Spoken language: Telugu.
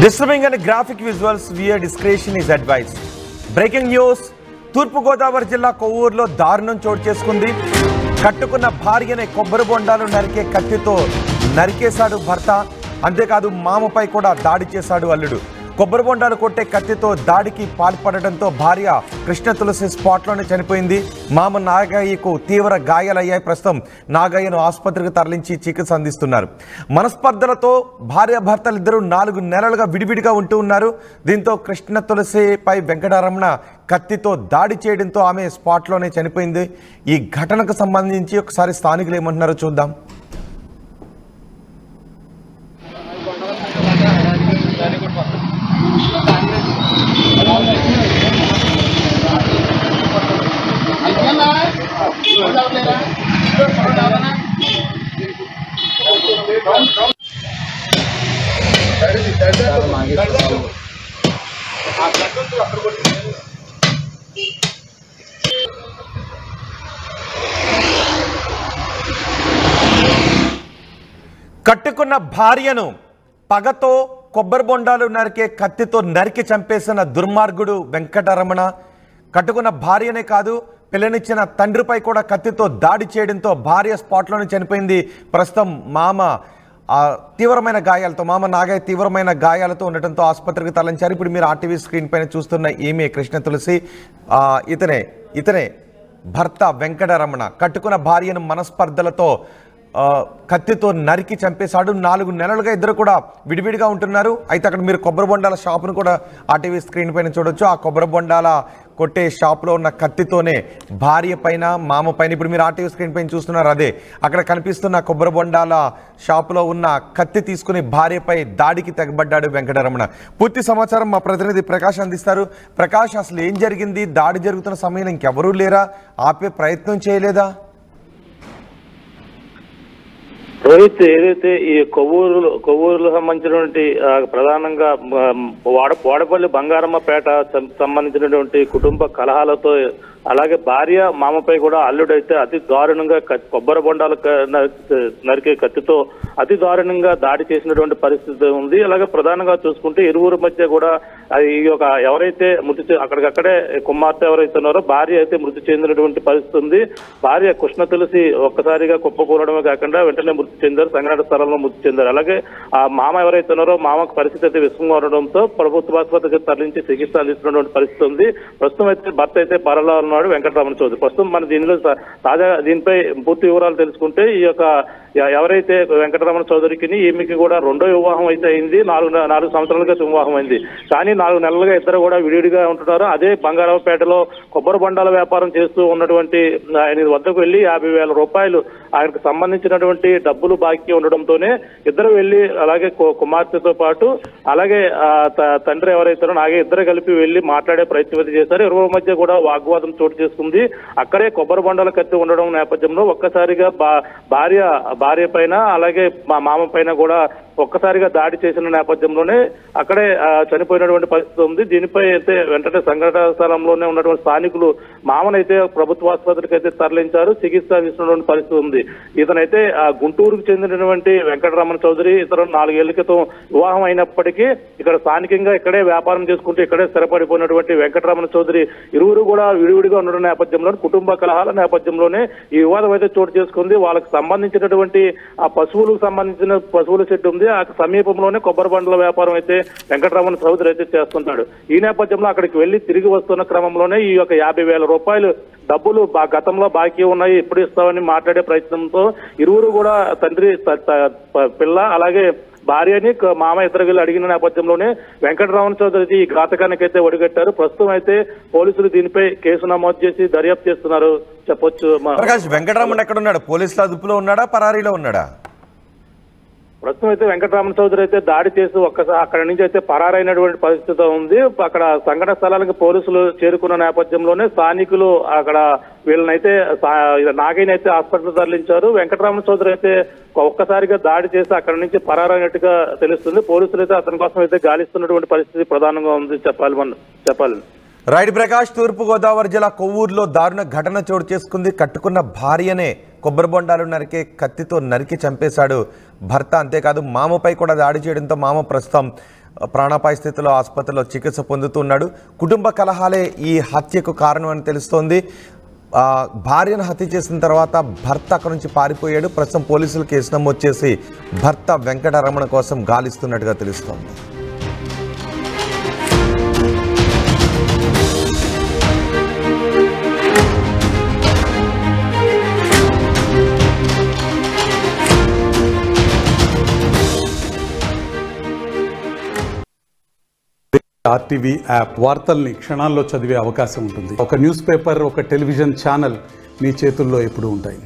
Disturbing and graphic visuals via discretion is advised. Breaking news. తూర్పు గోదావరి జిల్లా కొవ్వూరులో దారుణం చోటు చేసుకుంది. కట్టుకున్న భార్యనే కొబ్బరి బొండాలు నరికే కత్తితో నరికేశాడు భర్త. అంతేకాదు మామపై కూడా దాడి చేశాడు అల్లుడు. కొబ్బరి బొండాలు కొట్టే కత్తితో దాడికి పాల్పడడంతో భార్య కృష్ణ తులసి స్పాట్లోనే చనిపోయింది. మామ నాగయ్యకు తీవ్ర గాయాలయ్యాయి. ప్రస్తుతం నాగయ్యను ఆసుపత్రికి తరలించి చికిత్స అందిస్తున్నారు. మనస్పర్ధలతో భార్యాభర్తలిద్దరూ 4 నెలలుగా విడివిడిగా ఉంటూ ఉన్నారు. దీంతో కృష్ణ తులసిపై వెంకటరమణ కత్తితో దాడి చేయడంతో ఆమె స్పాట్లోనే చనిపోయింది. ఈ ఘటనకు సంబంధించి ఒకసారి స్థానికులు ఏమంటున్నారో చూద్దాం. కట్టుకున్న భార్యను పగతో కొబ్బరి బొండాలు నరికే కత్తితో నరికి చంపేసిన దుర్మార్గుడు వెంకటరమణ. కట్టుకున్న భార్యనే కాదు, పిల్లనిచ్చిన తండ్రిపై కూడా కత్తితో దాడి చేయడంతో భార్య స్పాట్లోనే చనిపోయింది. ప్రస్తుతం మామ తీవ్రమైన గాయాలతో, మామ నాగయ్య తీవ్రమైన గాయాలతో ఉండటంతో ఆసుపత్రికి తరలించారు. ఇప్పుడు మీరు ఆర్టీవీ స్క్రీన్ పైన చూస్తున్న ఈమె కృష్ణ తులసి. ఇతనే భర్త వెంకటరమణ. కట్టుకున్న భార్యను మనస్పర్ధలతో కత్తితో నరికి చంపేశాడు. 4 నెలలుగా ఇద్దరు కూడా విడివిడిగా ఉంటున్నారు. అయితే అక్కడ మీరు కొబ్బరి బొండాల షాపును కూడా ఆర్టీవీ స్క్రీన్ పైన చూడొచ్చు. ఆ కొబ్బరి బొండాల కొట్టే షాప్లో ఉన్న కత్తితోనే భార్య పైన, మామ పైన, ఇప్పుడు మీరు ఆర్టీవీ స్క్రీన్ పైన చూస్తున్నారు అదే, అక్కడ కనిపిస్తున్న కొబ్బరి బొండాల షాపులో ఉన్న కత్తి తీసుకుని భార్యపై దాడికి తెగబడ్డాడు వెంకటరమణ. పూర్తి సమాచారం మా ప్రతినిధి ప్రకాష్ అందిస్తారు. ప్రకాష్, అసలు ఏం జరిగింది? దాడి జరుగుతున్న సమయంలో ఇంకెవరూ లేరా? ఆపే ప్రయత్నం రోహిత్, ఏదైతే ఈ కొవ్వూరులో సంబంధించినటువంటి ప్రధానంగా వాడపల్లి బంగారమ్మపేట సంబంధించినటువంటి కుటుంబ కలహాలతో, అలాగే భార్య మామపై కూడా అల్లుడైతే అతి దారుణంగా కొబ్బరి బొండాలు నరికే కత్తితో అతి దారుణంగా దాడి చేసినటువంటి పరిస్థితి ఉంది. అలాగే ప్రధానంగా చూసుకుంటే ఇరువురు మధ్య కూడా ఈ యొక్క ఎవరైతే అక్కడికక్కడే కుమార్తె ఎవరైతే ఉన్నారో భార్య అయితే మృతి చెందినటువంటి పరిస్థితి ఉంది. భార్య కృష్ణ తులసి ఒక్కసారిగా కుప్పకూలడమే కాకుండా వెంటనే మృతి చెందారు, సంఘటన స్థలంలో మృతి చెందారు. అలాగే ఆ మామ ఎవరైతే ఉన్నారో మామకు పరిస్థితి అయితే విషమంగా ఉండడంతో ప్రభుత్వ ఆసుపత్రికి తరలించి చికిత్స అందిస్తున్నటువంటి పరిస్థితి ఉంది. ప్రస్తుతం అయితే భర్త అయితే పరలో ఉన్నాడు వెంకటరమణ చౌదరి. ప్రస్తుతం మన దీనిలో తాజా దీనిపై పూర్తి వివరాలు తెలుసుకుంటే, ఈ యొక్క ఎవరైతే వెంకటరమణ చౌదరికి ఈమెకి కూడా 2వ వివాహం అయితే అయింది. 4 సంవత్సరాలుగా వివాహం అయింది. కానీ 4 నెలలుగా ఇద్దరు కూడా విడివిడిగా ఉంటున్నారు. అదే బంగారావుపేటలో కొబ్బరి బొండాల వ్యాపారం చేస్తూ ఉన్నటువంటి ఆయన వద్దకు వెళ్లి 50,000 రూపాయలు ఆయనకు సంబంధించినటువంటి డబ్బులు బాకీ ఉండడంతోనే ఇద్దరు వెళ్లి, అలాగే కుమార్తెతో పాటు అలాగే తండ్రి ఎవరైతే నాగే ఇద్దరు కలిపి వెళ్లి మాట్లాడే ప్రయత్నం చేశారు. ఇరువురి మధ్య కూడా వాగ్వాదం చోటు చేసుకుంది. అక్కడే కొబ్బరి బొండాల కత్తి ఉండడం నేపథ్యంలో ఒక్కసారిగా భార్య పైన అలాగే మా మామ పైన కూడా ఒక్కసారిగా దాడి చేసిన నేపథ్యంలోనే అక్కడే చనిపోయినటువంటి పరిస్థితి ఉంది. దీనిపై అయితే వెంటనే సంఘటన స్థలంలోనే ఉన్నటువంటి స్థానికులు మామనైతే ప్రభుత్వ ఆసుపత్రికి అయితే తరలించారు, చికిత్స అందిస్తున్నటువంటి పరిస్థితి ఉంది. ఇతనైతే గుంటూరుకు చెందినటువంటి వెంకటరమణ చౌదరి. ఇతను 4 ఏళ్ల క్రితం వివాహం అయినప్పటికీ ఇక్కడ స్థానికంగా ఇక్కడే వ్యాపారం చేసుకుంటూ ఇక్కడే స్థిరపడిపోయినటువంటి వెంకటరమణ చౌదరి ఇరువురు కూడా విడివిడిగా ఉండడం నేపథ్యంలో, కుటుంబ కలహాల నేపథ్యంలోనే ఈ వివాదం అయితే చోటు చేసుకుంది. వాళ్ళకి సంబంధించినటువంటి ఆ పశువులకు సంబంధించిన పశువుల షెడ్ ఉంది. ఆ సమీపంలోనే కొబ్బరి బండ్ల వ్యాపారం అయితే వెంకటరమణ చౌదరి అయితే చేస్తుంటాడు. ఈ నేపథ్యంలో అక్కడికి వెళ్లి తిరిగి వస్తున్న క్రమంలోనే ఈ యొక్క 50,000 రూపాయలు డబ్బులు గతంలో బాకీ ఉన్నాయి, ఎప్పుడు ఇస్తామని మాట్లాడే ప్రయత్నంతో ఇరువురు కూడా తండ్రి, పిల్ల అలాగే భార్యని మామ ఇద్దరు వెళ్ళి అడిగిన నేపథ్యంలోనే వెంకటరమణ చౌదరి ఈ ఘాతకానికి అయితే ఒడిగట్టారు. ప్రస్తుతం అయితే పోలీసులు దీనిపై కేసు నమోదు చేసి దర్యాప్తు చేస్తున్నారు చెప్పొచ్చు. వెంకటరమణ ఎక్కడ ఉన్నాడు? పోలీసుల అదుపులో ఉన్నాడా, పరారీలో ఉన్నాడా? ప్రస్తుతం అయితే వెంకటరమణ చౌదరి అయితే దాడి చేసి అక్కడి నుంచి అయితే పరారైనటువంటి పరిస్థితి ఉంది. అక్కడ సంఘటన స్థలానికి పోలీసులు చేరుకున్న నేపథ్యంలోనే స్థానికులు అక్కడ వీళ్ళనైతే నాగయ్యని అయితే హాస్పిటల్ తరలించారు. వెంకటరమణ చౌదరి అయితే ఒక్కసారిగా దాడి చేసి అక్కడి నుంచి పరారైనట్టుగా తెలుస్తుంది. పోలీసులు అయితే అతని కోసం అయితే గాలిస్తున్నటువంటి పరిస్థితి ప్రధానంగా ఉంది చెప్పాలి. రైట్ ప్రకాష్, తూర్పు గోదావరి జిల్లా కొవ్వూరులో దారుణ ఘటన చోటు చేసుకుంది. కట్టుకున్న భార్యనే కొబ్బరి బొండాలు నరికే కత్తితో నరికి చంపేశాడు భర్త. అంతేకాదు మామపై కూడా దాడి చేయడంతో మామ ప్రస్తుతం ప్రాణాపాయ స్థితిలో ఆసుపత్రిలో చికిత్స పొందుతున్నాడు. కుటుంబ కలహాలే ఈ హత్యకు కారణం అని తెలుస్తోంది. భార్యను హత్య చేసిన తర్వాత భర్త అక్కడి నుంచి పారిపోయాడు. ప్రస్తుతం పోలీసులు కేసు నమోదు చేసి భర్త వెంకటరమణ కోసం గాలిస్తున్నట్టుగా తెలుస్తోంది. RTV యాప్ వార్తల్ని క్షణాల్లో చదివే అవకాశం ఉంటుంది. ఒక న్యూస్ పేపర్, ఒక టెలివిజన్ ఛానల్ మీ చేతుల్లో ఎప్పుడూ ఉంటాయి.